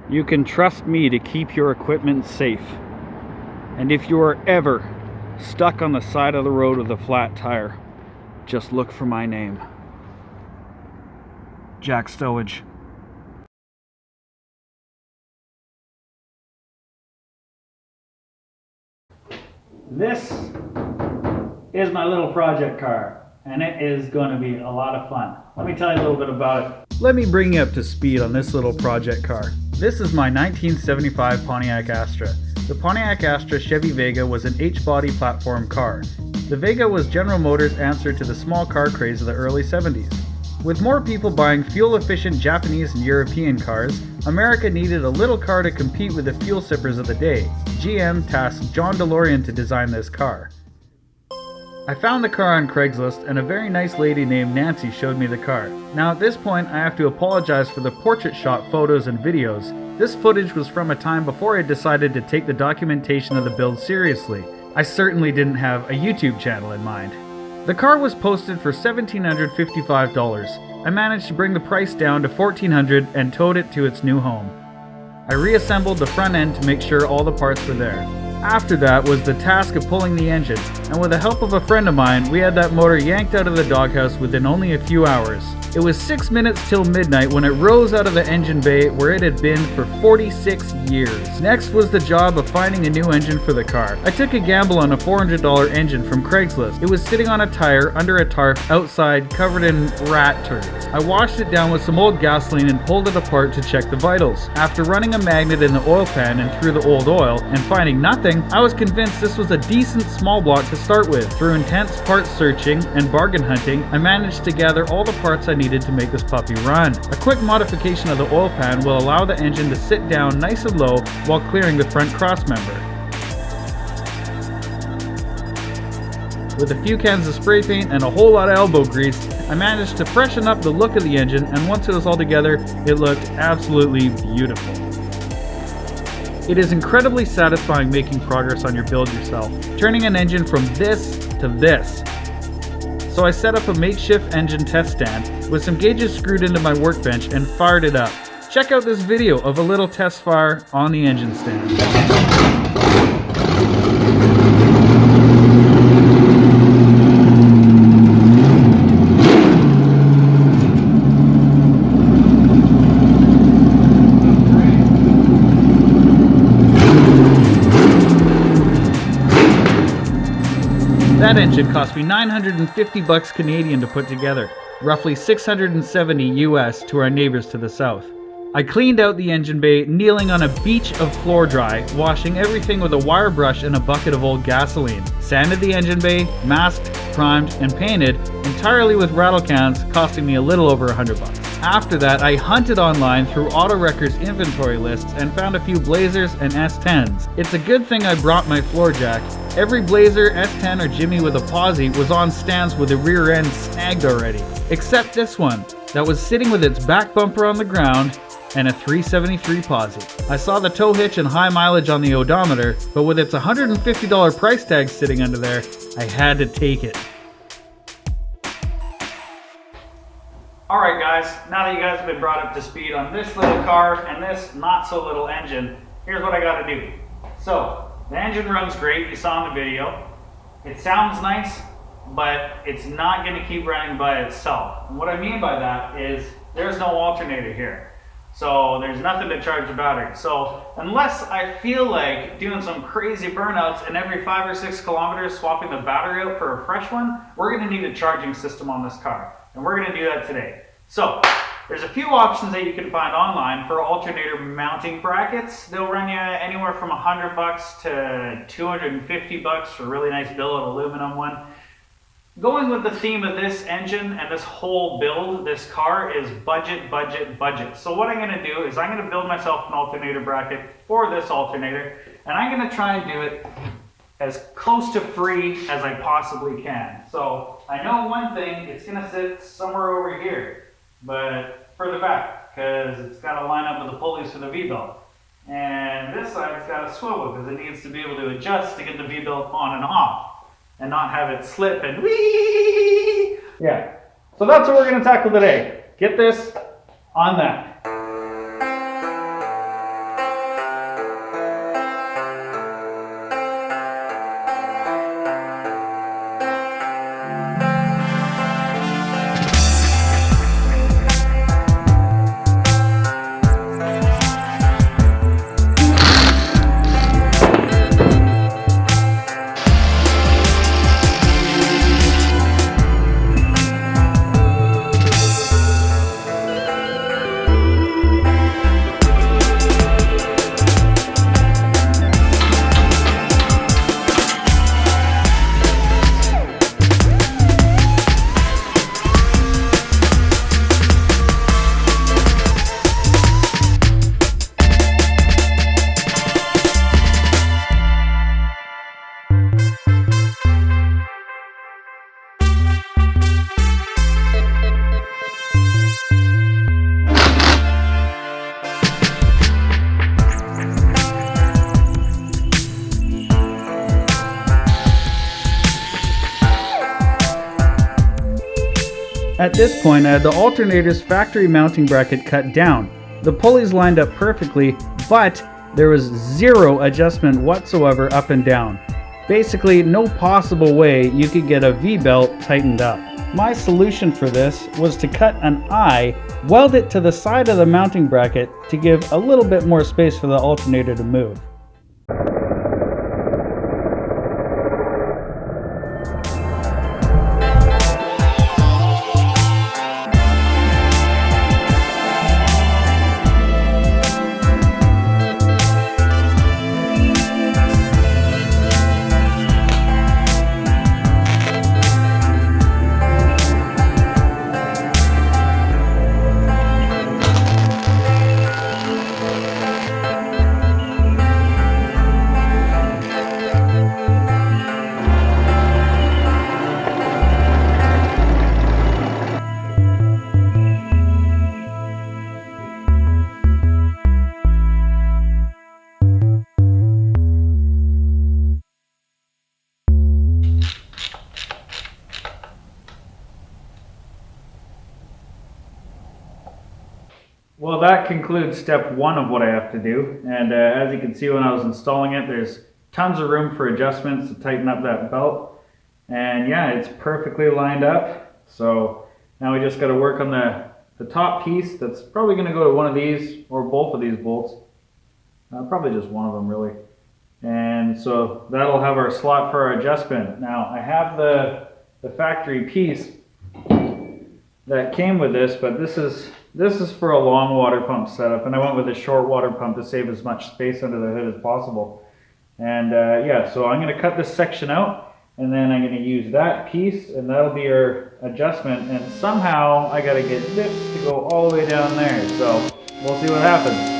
You can trust me to keep your equipment safe. And if you are ever stuck on the side of the road with a flat tire, just look for my name. Jack Stowage. This is my little project car, and it is going to be a lot of fun. Let me tell you a little bit about it. Let me bring you up to speed on this little project car. This is my 1975 Pontiac Astra. The Pontiac Astra Chevy Vega was an H-body platform car. The Vega was General Motors' answer to the small car craze of the early 70s. With more people buying fuel-efficient Japanese and European cars, America needed a little car to compete with the fuel sippers of the day. GM tasked John DeLorean to design this car. I found the car on Craigslist, and a very nice lady named Nancy showed me the car. Now at this point I have to apologize for the portrait shot photos and videos. This footage was from a time before I decided to take the documentation of the build seriously. I certainly didn't have a YouTube channel in mind. The car was posted for $1,755. I managed to bring the price down to $1,400 and towed it to its new home. I reassembled the front end to make sure all the parts were there. After that was the task of pulling the engine, and with the help of a friend of mine, we had that motor yanked out of the doghouse within only a few hours. It was 6 minutes till midnight when it rose out of the engine bay where it had been for 46 years. Next was the job of finding a new engine for the car. I took a gamble on a $400 engine from Craigslist. It was sitting on a tire under a tarp outside covered in rat turds. I washed it down with some old gasoline and pulled it apart to check the vitals. After running a magnet in the oil pan and through the old oil and finding nothing, I was convinced this was a decent small block to start with. Through intense parts searching and bargain hunting, I managed to gather all the parts I needed to make this puppy run. A quick modification of the oil pan will allow the engine to sit down nice and low while clearing the front cross member. With a few cans of spray paint and a whole lot of elbow grease, I managed to freshen up the look of the engine, and once it was all together, it looked absolutely beautiful. It is incredibly satisfying making progress on your build yourself, turning an engine from this to this. So I set up a makeshift engine test stand with some gauges screwed into my workbench and fired it up. Check out this video of a little test fire on the engine stand. That engine cost me $950 Canadian to put together, roughly $670 US to our neighbors to the south. I cleaned out the engine bay, kneeling on a beach of floor dry, washing everything with a wire brush and a bucket of old gasoline. Sanded the engine bay, masked, primed, and painted entirely with rattle cans, costing me a little over $100. After that, I hunted online through Auto Wrecker's inventory lists and found a few Blazers and S10s. It's a good thing I brought my floor jack. Every Blazer, S10, or Jimmy with a posi was on stands with the rear end snagged already, except this one that was sitting with its back bumper on the ground and a 373 posi. I saw the tow hitch and high mileage on the odometer, but with its $150 price tag sitting under there, I had to take it. Alright guys, now that you guys have been brought up to speed on this little car and this not so little engine, here's what I gotta do. So, the engine runs great, you saw in the video. It sounds nice, but it's not gonna keep running by itself. And what I mean by that is, there's no alternator here. So there's nothing to charge the battery. So unless I feel like doing some crazy burnouts and every 5 or 6 kilometers swapping the battery out for a fresh one, we're gonna need a charging system on this car. And we're gonna do that today. So there's a few options that you can find online for alternator mounting brackets. They'll run you anywhere from $100 to $250 for a really nice billet aluminum one. Going with the theme of this engine and this whole build, this car is budget, budget, budget. So what I'm gonna do is I'm gonna build myself an alternator bracket for this alternator, and I'm gonna try and do it as close to free as I possibly can. So I know one thing, it's gonna sit somewhere over here, but further back, because it's gotta line up with the pulleys for the V-belt. And this side's got a swivel, because it needs to be able to adjust to get the V-belt on and off, and not have it slip and whee! Yeah, so that's what we're gonna tackle today. Get this on that. At this point, I had the alternator's factory mounting bracket cut down. The pulleys lined up perfectly, but there was zero adjustment whatsoever up and down. Basically, no possible way you could get a V-belt tightened up. My solution for this was to cut an eye, weld it to the side of the mounting bracket to give a little bit more space for the alternator to move. Well, that concludes step one of what I have to do. And as you can see when I was installing it, there's tons of room for adjustments to tighten up that belt. And yeah, it's perfectly lined up. So now we just got to work on the top piece. That's probably going to go to one of these or both of these bolts. Probably just one of them really. And so that'll have our slot for our adjustment. Now I have the factory piece that came with this, but this is for a long water pump setup, and I went with a short water pump to save as much space under the hood as possible. And yeah, so I'm going to cut this section out, and then I'm going to use that piece, and that'll be our adjustment. And somehow I got to get this to go all the way down there, so we'll see what happens.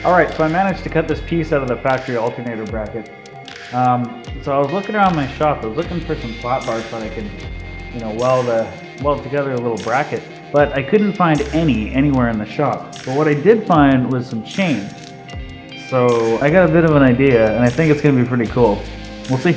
Alright, so I managed to cut this piece out of the factory alternator bracket. So I was looking around my shop, I was looking for some flat bars so I could, weld together a little bracket. But I couldn't find anywhere in the shop. But what I did find was some chain. So I got a bit of an idea, and I think it's going to be pretty cool. We'll see.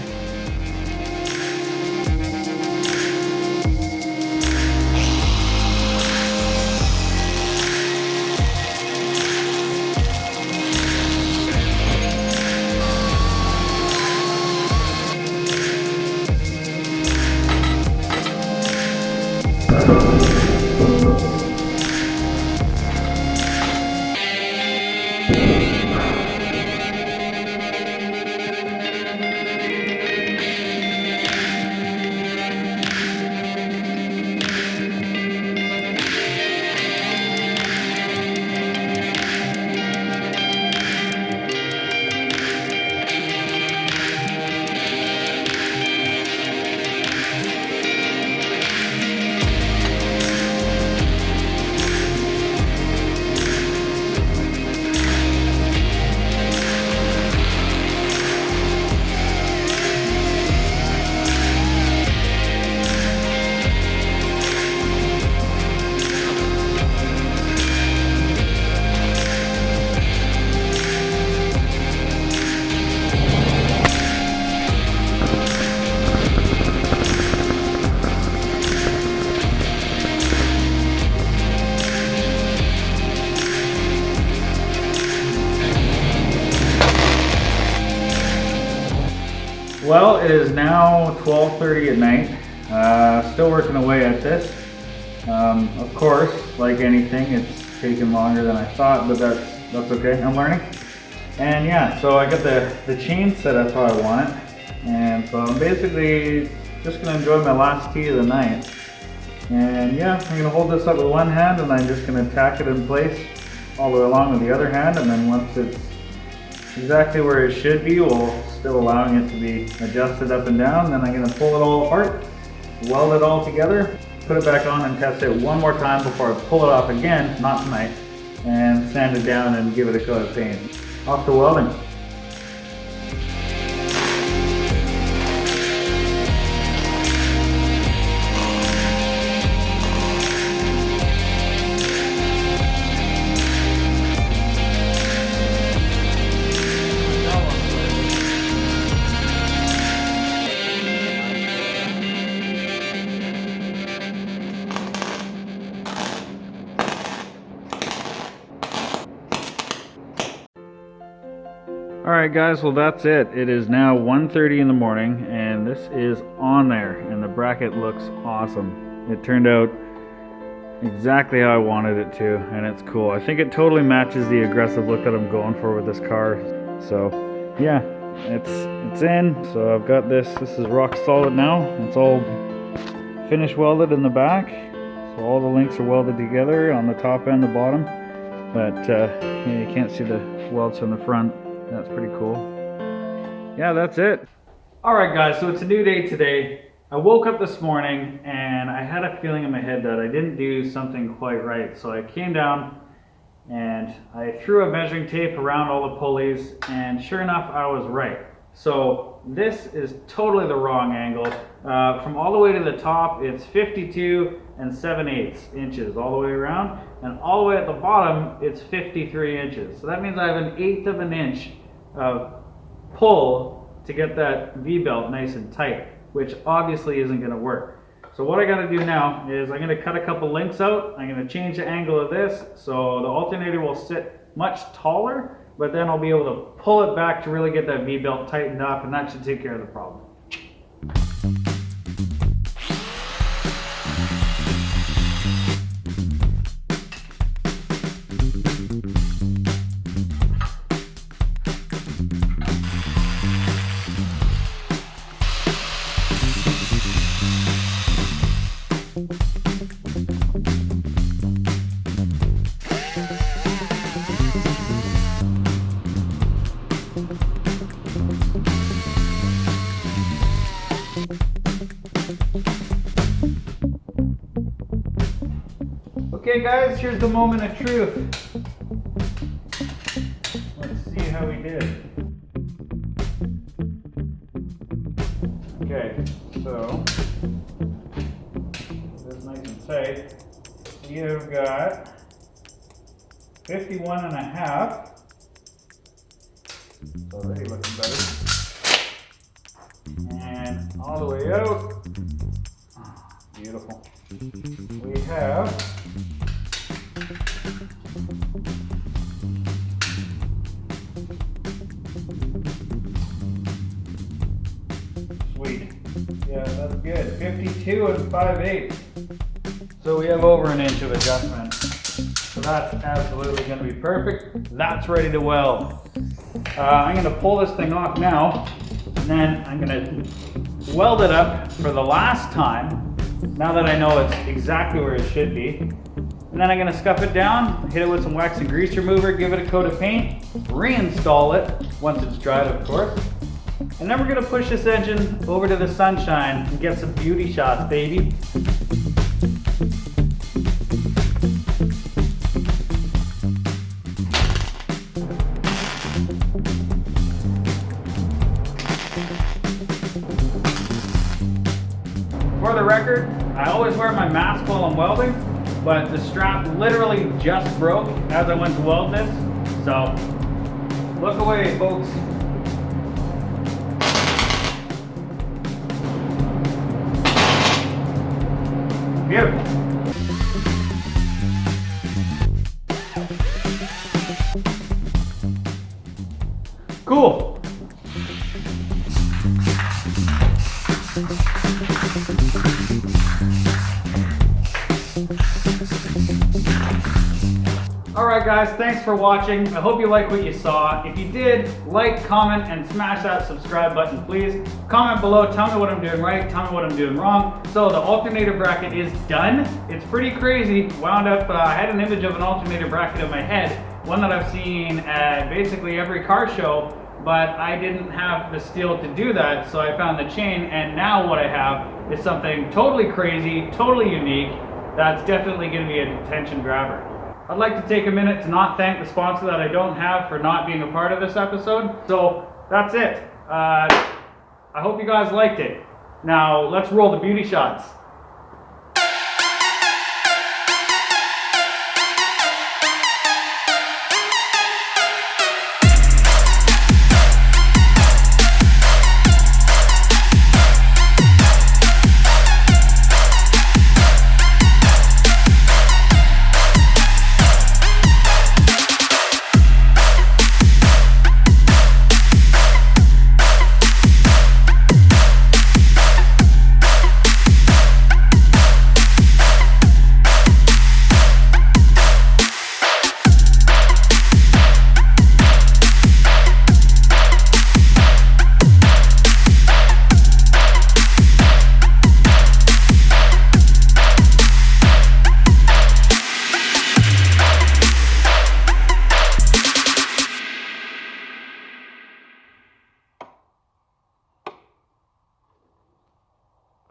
Well, it is now 12:30 at night. Still working away at this. Of course, like anything, it's taken longer than I thought, but that's okay. I'm learning. And yeah, so I got the chain set up how I want it. And so I'm basically just going to enjoy my last tee of the night. And yeah, I'm going to hold this up with one hand, and I'm just going to tack it in place all the way along with the other hand. And then once it's exactly where it should be, while still allowing it to be adjusted up and down, then I'm going to pull it all apart, weld it all together, put it back on and test it one more time before I pull it off again, not tonight, and sand it down and give it a coat of paint. Off to welding. Alright guys, well that's it. It is now 1:30 in the morning and this is on there and the bracket looks awesome. It turned out exactly how I wanted it to and it's cool. I think it totally matches the aggressive look that I'm going for with this car. So yeah, it's in. So I've got this is rock solid now. It's all finish welded in the back. So all the links are welded together on the top and the bottom. But yeah, you can't see the welds from the front. That's pretty cool. Yeah, that's it. Alright guys, so it's a new day today. I woke up this morning and I had a feeling in my head that I didn't do something quite right. So I came down and I threw a measuring tape around all the pulleys and sure enough I was right. So this is totally the wrong angle. From all the way to the top it's 52 7/8 inches all the way around, and all the way at the bottom it's 53 inches. So that means I have an 1/8 of an inch of pull to get that V-belt nice and tight, which obviously isn't going to work. So what I got to do now is I'm going to cut a couple links out. I'm going to change the angle of this so the alternator will sit much taller, but then I'll be able to pull it back to really get that V-belt tightened up, and that should take care of the problem. Okay guys, here's the moment of truth. Let's see how we did. Okay, so this is nice and tight. You've got 51.5. It's already looking better. And all the way out. Oh, beautiful. We have sweet. Yeah, that's good. 52 5/8. So we have over an inch of adjustment. So that's absolutely going to be perfect. That's ready to weld. I'm going to pull this thing off now, and then I'm going to weld it up for the last time, now that I know it's exactly where it should be. And then I'm going to scuff it down, hit it with some wax and grease remover, give it a coat of paint, reinstall it, once it's dried of course. And then we're going to push this engine over to the sunshine and get some beauty shots, baby. For the record, I always wear my mask while I'm welding, but the strap literally just broke as I went to weld this, so look away folks. Beautiful. Cool. Alright guys, thanks for watching. I hope you like what you saw. If you did, like, comment, and smash that subscribe button please. Comment below, tell me what I'm doing right, tell me what I'm doing wrong. So the alternator bracket is done. It's pretty crazy. Wound up, I had an image of an alternator bracket in my head, one that I've seen at basically every car show, but I didn't have the steel to do that, so I found the chain, and now what I have is something totally crazy, totally unique, that's definitely going to be an attention grabber. I'd like to take a minute to not thank the sponsor that I don't have for not being a part of this episode. So that's it. I hope you guys liked it. Now let's roll the beauty shots.